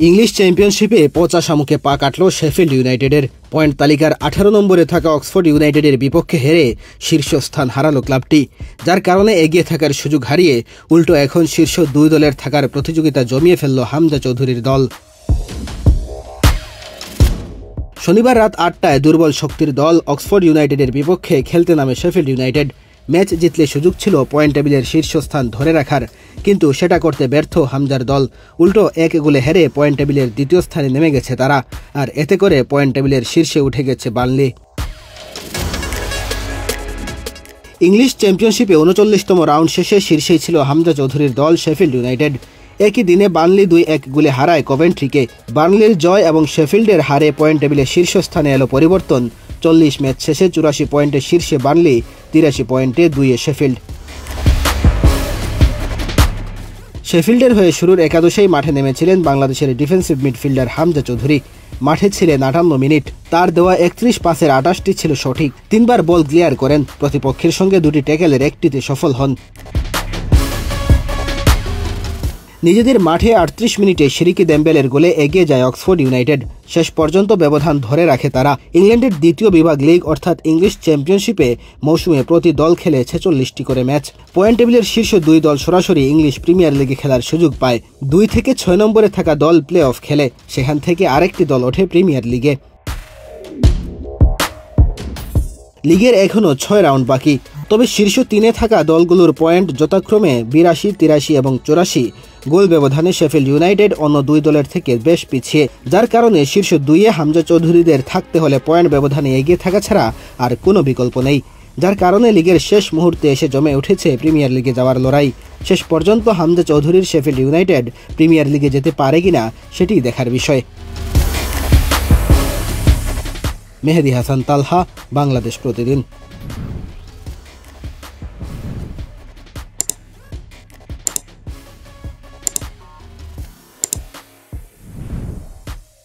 English চ্যাম্পিয়নশিপে পচা শামুকে পা কাটল শেফিল্ড ইউনাইটেডের। পয়েন্ট তালিকার 18 নম্বরে থাকা অক্সফোর্ড ইউনাইটেডের বিপক্ষে হেরে শীর্ষস্থান হারালো ক্লাবটি, যার কারণে এগিয়ে থাকার সুযোগ হারিয়ে উল্টো এখন শীর্ষ দুই দলের থাকার প্রতিযোগিতা জমিয়ে ফেলল হামজা চৌধুরীর দল। শনিবার রাত 8টায় দুর্বল শক্তির দল অক্সফোর্ড ইউনাইটেডের বিপক্ষে খেলতে নামে শেফিল্ড ইউনাইটেড। ম্যাচ জিতলে সুযোগ ছিল পয়েন্ট টেবিলের শীর্ষস্থান ধরে রাখার, কিন্তু সেটা করতে ব্যর্থ হামজার দল। উল্টো 1 গোলে হেরে পয়েন্ট টেবিলের দ্বিতীয় স্থানে নেমে গেছে তারা, আর এতে করে পয়েন্ট টেবিলের শীর্ষে উঠে গেছে বার্নলি। ইংলিশ চ্যাম্পিয়নশিপে 39তম রাউন্ড শেষে শীর্ষেই ছিল হামজা চৌধুরীর দল শেফিল্ড ইউনাইটেড। একই দিনে বার্নলি 2-1 গোলে হারায় কভেন্ট্রিকে। বার্নলির জয় এবং শেফিল্ডের হারে পয়েন্ট টেবিলের শীর্ষস্থানে এলো পরিবর্তন। 40 ম্যাচ শেষে 84 পয়েন্টে শীর্ষে বার্নলি, 83 পয়েন্টে 2-এ শেফিল্ড। শেফিল্ডের হয়ে শুরুর একাদশেই মাঠে নেমেছিলেন বাংলাদেশের ডিফেন্সিভ মিডফিল্ডার হামজা চৌধুরী। মাঠে ছিলেন 58 মিনিট। তার দেওয়া 31 পাসের 28টি ছিল সঠিক। 3বার বল ক্লিয়ার করেন, প্রতিপক্ষের সঙ্গে 2টি ট্যাকেলের একটিতে সফল হন। নিজেদের মাঠে 38 মিনিটে সিরিকি দেম্বেলের গোলে এগিয়ে যায় অক্সফোর্ড ইউনাইটেড। শেষ পর্যন্ত ব্যবধান ধরে রাখে তারা। ইংল্যান্ডের দ্বিতীয় বিভাগ লিগ অর্থাৎ ইংলিশ চ্যাম্পিয়নশিপে মৌসুমে প্রতি দল খেলে 46টি করে ম্যাচ। পয়েন্ট টেবিলের শীর্ষ 2 দল সরাসরি ইংলিশ প্রিমিয়ার লিগে খেলার সুযোগ পায়। 2 থেকে 6 নম্বরে থাকা দল প্লে অফ খেলে, সেখান থেকে আরেকটি দল ওঠে প্রিমিয়ার লিগে। লিগের এখনও 6 রাউন্ড বাকি, তবে শীর্ষ 3-এ থাকা দলগুলোর পয়েন্ট যথাক্রমে 82, 83 এবং 84। গোল ব্যবধানে শেফিল্ড ইউনাইটেড অন্য 2 দলের থেকে বেশ পিছিয়ে, যার কারণে শীর্ষ 2-এ হামজা চৌধুরীদের থাকতে হলে পয়েন্ট ব্যবধানে এগিয়ে থাকা ছাড়া আর কোনো বিকল্প নেই। যার কারণে লিগের শেষ মুহূর্তে এসে জমে উঠেছে প্রিমিয়ার লিগে যাওয়ার লড়াই। শেষ পর্যন্ত হামজা চৌধুরীর শেফিল্ড ইউনাইটেড প্রিমিয়ার লিগে যেতে পারে কিনা সেটি দেখার বিষয়। মেহেদী হাসান তালহা, বাংলাদেশ প্রতিদিন।